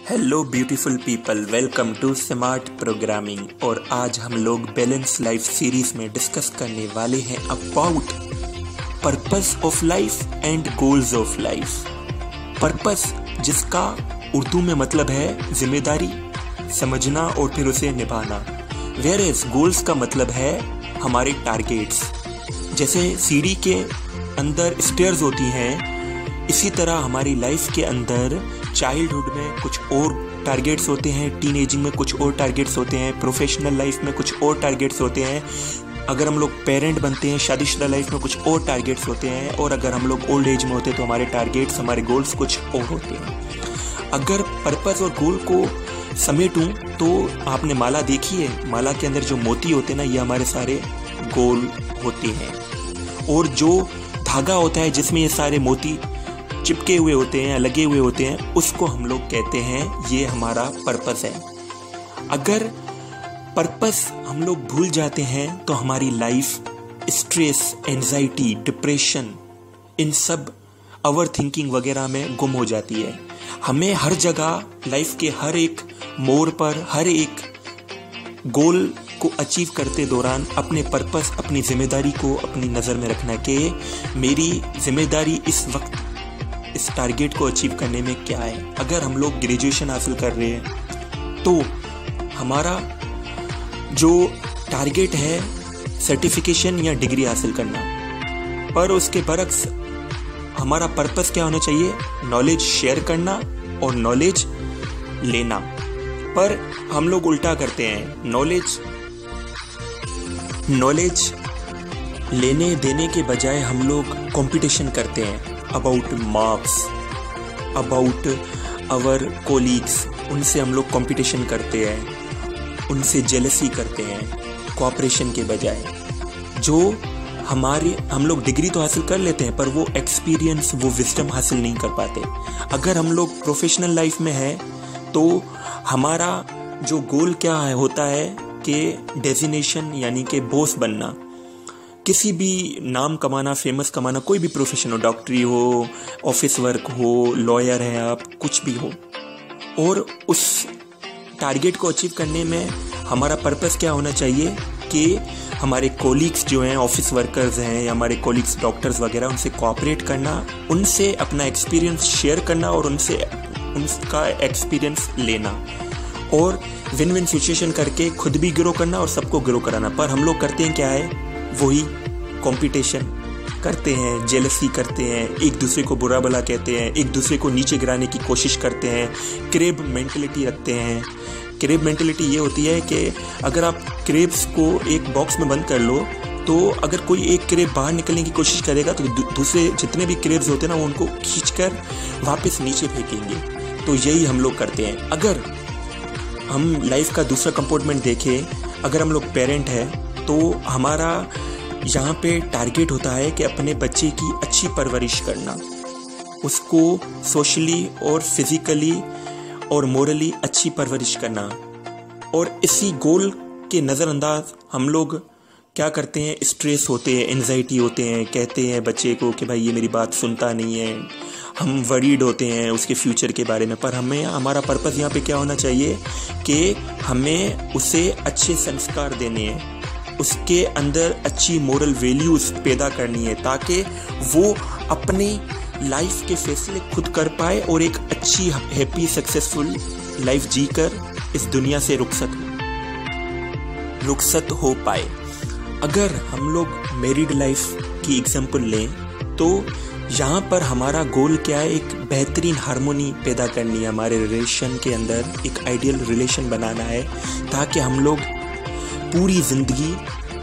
Hello beautiful people, welcome to smart programming. और आज हम लोग बैलेंस लाइफ सीरीज में डिस्कस करने वाले हैं about purpose of life and goals of life. Purpose, जिसका उर्दू में मतलब है जिम्मेदारी, समझना और फिर उसे निभाना। वेयर एज गोल्स का मतलब है हमारे टारगेट्स। जैसे सीढ़ी के अंदर स्टेयर्स होती हैं, इसी तरह हमारी लाइफ के अंदर चाइल्डहुड में कुछ और टारगेट्स होते हैं, टीनेजिंग में कुछ और टारगेट्स होते हैं, प्रोफेशनल लाइफ में कुछ और टारगेट्स होते हैं, अगर हम लोग पेरेंट बनते हैं शादीशुदा लाइफ में कुछ और टारगेट्स होते हैं, और अगर हम लोग ओल्ड एज में होते हैं तो हमारे टारगेट्स, हमारे गोल्स कुछ और होते हैं। अगर पर्पस और गोल को समेटूं तो आपने माला देखी है, माला के अंदर जो मोती होते हैं ना, ये हमारे सारे गोल होते हैं। और जो धागा होता है जिसमें ये सारे मोती चिपके हुए होते हैं, लगे हुए होते हैं, उसको हम लोग कहते हैं ये हमारा पर्पस है। अगर पर्पस हम लोग भूल जाते हैं तो हमारी लाइफ स्ट्रेस, एंजाइटी, डिप्रेशन, इन सब ओवर थिंकिंग वगैरह में गुम हो जाती है। हमें हर जगह लाइफ के हर एक मोड़ पर, हर एक गोल को अचीव करते दौरान अपने पर्पस, अपनी जिम्मेदारी को अपनी नज़र में रखना कि मेरी जिम्मेदारी इस वक्त इस टारगेट को अचीव करने में क्या है। अगर हम लोग ग्रेजुएशन हासिल कर रहे हैं तो हमारा जो टारगेट है सर्टिफिकेशन या डिग्री हासिल करना, पर उसके बरक्स हमारा पर्पस क्या होना चाहिए? नॉलेज शेयर करना और नॉलेज लेना। पर हम लोग उल्टा करते हैं, नॉलेज लेने देने के बजाय हम लोग कंपटीशन करते हैं about marks, about our colleagues. उनसे हम लोग कंपटीशन करते हैं, उनसे जेलसी करते हैं कोऑपरेशन के बजाय। जो हम लोग डिग्री तो हासिल कर लेते हैं पर वो एक्सपीरियंस, वो विजडम हासिल नहीं कर पाते। अगर हम लोग प्रोफेशनल लाइफ में हैं तो हमारा जो गोल क्या होता है कि डेजिग्नेशन, यानी कि बॉस बनना, किसी भी नाम कमाना, फेमस कमाना, कोई भी प्रोफेशन हो, डॉक्टरी हो, ऑफिस वर्क हो, लॉयर हैं आप, कुछ भी हो। और उस टारगेट को अचीव करने में हमारा पर्पस क्या होना चाहिए कि हमारे कोलीग्स जो हैं, ऑफिस वर्कर्स हैं या हमारे कोलीग्स डॉक्टर्स वगैरह, उनसे कोऑपरेट करना, उनसे अपना एक्सपीरियंस शेयर करना और उनका एक्सपीरियंस लेना, और विन विन सिचुएशन करके खुद भी ग्रो करना और सबको ग्रो कराना। पर हम लोग करते हैं क्या है? वही कंपटीशन करते हैं, जेलसी करते हैं, एक दूसरे को बुरा भला कहते हैं, एक दूसरे को नीचे गिराने की कोशिश करते हैं, क्रेब मेंटलिटी रखते हैं। क्रेब मेंटलिटी ये होती है कि अगर आप क्रेब्स को एक बॉक्स में बंद कर लो तो अगर कोई एक क्रेब बाहर निकलने की कोशिश करेगा तो दूसरे जितने भी क्रेब्स होते हैं ना, वो उनको खींचकर वापस नीचे फेंकेंगे। तो यही हम लोग करते हैं। अगर हम लाइफ का दूसरा कंपोर्टमेंट देखें, अगर हम लोग पेरेंट हैं तो हमारा यहाँ पे टारगेट होता है कि अपने बच्चे की अच्छी परवरिश करना, उसको सोशली और फिजिकली और मोरली अच्छी परवरिश करना। और इसी गोल के नज़रअंदाज हम लोग क्या करते हैं? स्ट्रेस होते हैं, एंजाइटी होते हैं, कहते हैं बच्चे को कि भाई ये मेरी बात सुनता नहीं है, हम वरीड होते हैं उसके फ्यूचर के बारे में। पर हमारा पर्पस यहाँ पे क्या होना चाहिए कि हमें उसे अच्छे संस्कार देने हैं, उसके अंदर अच्छी मोरल वैल्यूज़ पैदा करनी है, ताकि वो अपनी लाइफ के फैसले खुद कर पाए और एक अच्छी हैप्पी सक्सेसफुल लाइफ जीकर इस दुनिया से रुखसत हो पाए। अगर हम लोग मैरिड लाइफ की एग्जांपल लें तो यहाँ पर हमारा गोल क्या है? एक बेहतरीन हार्मोनी पैदा करनी है, हमारे रिलेशन के अंदर एक आइडियल रिलेशन बनाना है, ताकि हम लोग पूरी ज़िंदगी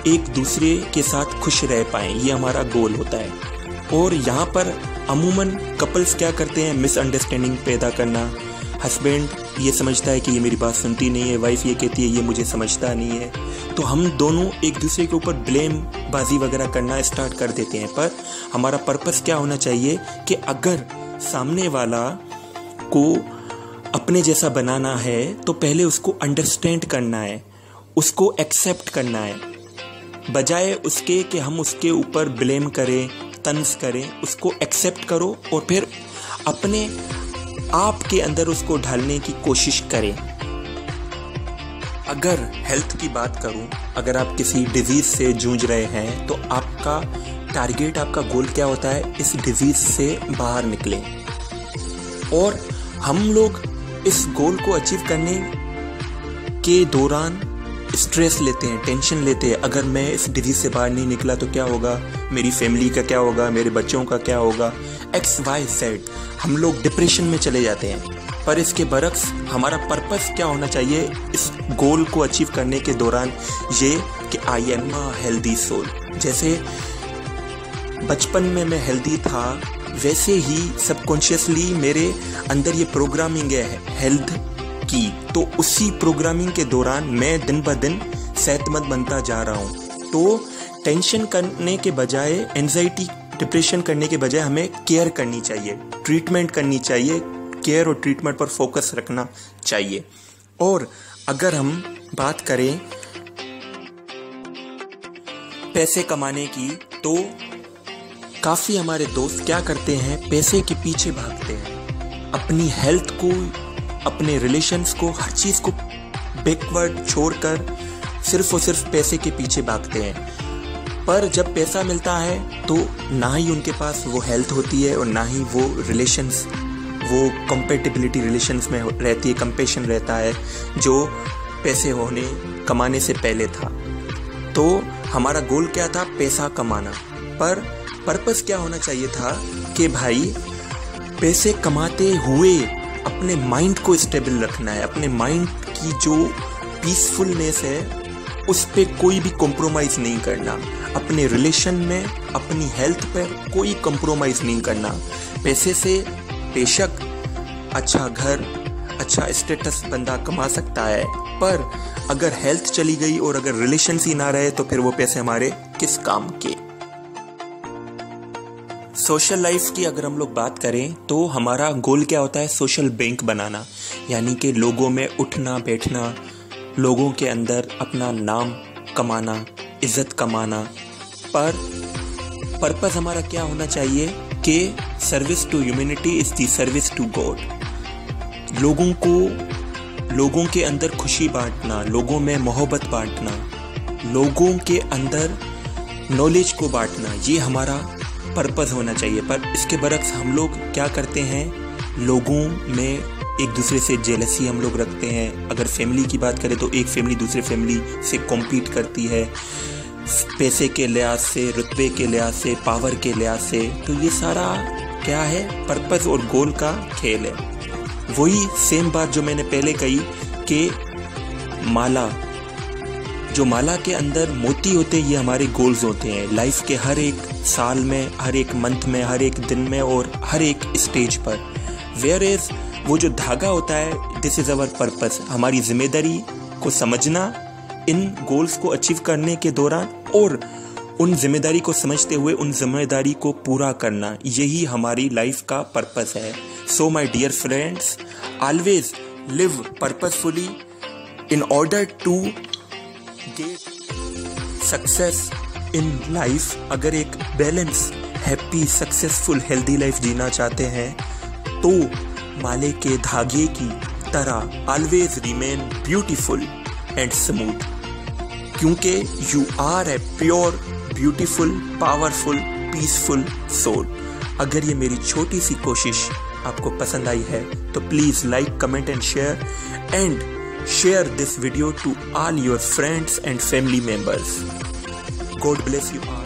एक दूसरे के साथ खुश रह पाएँ। ये हमारा गोल होता है। और यहाँ पर अमूमन कपल्स क्या करते हैं? मिसअंडरस्टैंडिंग पैदा करना। हस्बैंड ये समझता है कि ये मेरी बात सुनती नहीं है, वाइफ ये कहती है ये मुझे समझता नहीं है, तो हम दोनों एक दूसरे के ऊपर ब्लेम बाजी वगैरह करना स्टार्ट कर देते हैं। पर हमारा पर्पस क्या होना चाहिए कि अगर सामने वाला को अपने जैसा बनाना है तो पहले उसको अंडरस्टैंड करना है, उसको एक्सेप्ट करना है, बजाय उसके कि हम उसके ऊपर ब्लेम करें, तंज करें। उसको एक्सेप्ट करो और फिर अपने आपके अंदर उसको ढालने की कोशिश करें। अगर हेल्थ की बात करूं, अगर आप किसी डिजीज से जूझ रहे हैं तो आपका टारगेट, आपका गोल क्या होता है? इस डिजीज से बाहर निकलें। और हम लोग इस गोल को अचीव करने के दौरान स्ट्रेस लेते हैं, टेंशन लेते हैं। अगर मैं इस डिजीज से बाहर नहीं निकला तो क्या होगा, मेरी फैमिली का क्या होगा, मेरे बच्चों का क्या होगा, XYZ। हम लोग डिप्रेशन में चले जाते हैं। पर इसके बरक्स हमारा पर्पस क्या होना चाहिए इस गोल को अचीव करने के दौरान? ये कि I am a healthy soul. जैसे बचपन में मैं हेल्दी था, वैसे ही सबकॉन्शियसली मेरे अंदर ये प्रोग्रामिंग है हेल्थ की। तो उसी प्रोग्रामिंग के दौरान मैं दिन ब दिन सेहतमंद बनता जा रहा हूँ। तो टेंशन करने के बजाय, एंजाइटी डिप्रेशन करने के बजाय हमें केयर करनी चाहिए, ट्रीटमेंट करनी चाहिए। केयर और ट्रीटमेंट पर फोकस रखना चाहिए। और अगर हम बात करें पैसे कमाने की, तो काफ़ी हमारे दोस्त क्या करते हैं, पैसे के पीछे भागते हैं। अपनी हेल्थ को, अपने रिलेशंस को, हर चीज़ को बैकवर्ड छोड़कर सिर्फ और सिर्फ पैसे के पीछे भागते हैं। पर जब पैसा मिलता है तो ना ही उनके पास वो हेल्थ होती है और ना ही वो रिलेशंस, वो कंपेटिबिलिटी रिलेशंस में रहती है, कंपेशन रहता है जो पैसे कमाने से पहले था। तो हमारा गोल क्या था? पैसा कमाना। पर पर्पस क्या होना चाहिए था कि भाई पैसे कमाते हुए अपने माइंड को स्टेबल रखना है। अपने माइंड की जो पीसफुलनेस है उस पे कोई भी कॉम्प्रोमाइज़ नहीं करना। अपने रिलेशन में, अपनी हेल्थ पे कोई कॉम्प्रोमाइज़ नहीं करना। पैसे से बेशक अच्छा घर, अच्छा स्टेटस बंदा कमा सकता है, पर अगर हेल्थ चली गई और अगर रिलेशंस ही ना रहे तो फिर वो पैसे हमारे किस काम के। सोशल लाइफ की अगर हम लोग बात करें तो हमारा गोल क्या होता है? सोशल बैंक बनाना, यानी कि लोगों में उठना बैठना, लोगों के अंदर अपना नाम कमाना, इज्जत कमाना। पर पर्पस हमारा क्या होना चाहिए कि service to humanity is the service to God. लोगों के अंदर खुशी बांटना, लोगों में मोहब्बत बांटना, लोगों के अंदर नॉलेज को बांटना, ये हमारा पर्पस होना चाहिए। पर इसके बरक्स हम लोग क्या करते हैं? लोगों में एक दूसरे से जेलसी हम लोग रखते हैं। अगर फैमिली की बात करें तो एक फैमिली दूसरे फैमिली से कॉम्पीट करती है, पैसे के लिहाज से, रुतबे के लिहाज से, पावर के लिहाज से। तो ये सारा क्या है? पर्पस और गोल का खेल है। वही सेम बात जो मैंने पहले कही कि माला के अंदर मोती होते हैं, ये हमारे गोल्स होते हैं लाइफ के हर एक साल में, हर एक मंथ में, हर एक दिन में और हर एक स्टेज पर। वेयर इज वो जो धागा होता है, दिस इज अवर पर्पस। हमारी जिम्मेदारी को समझना इन गोल्स को अचीव करने के दौरान, और उन जिम्मेदारी को समझते हुए उन जिम्मेदारी को पूरा करना, यही हमारी लाइफ का पर्पस है। So my dear friends, always live purposefully in order to get success in life. अगर एक balance, happy, successful, healthy life जीना चाहते हैं तो माले के धागे की तरह always remain beautiful and smooth, क्योंकि you are a pure, beautiful, powerful, peaceful soul. अगर ये मेरी छोटी सी कोशिश आपको पसंद आई है तो please like, comment and share this video to all your friends and family members. God bless you all.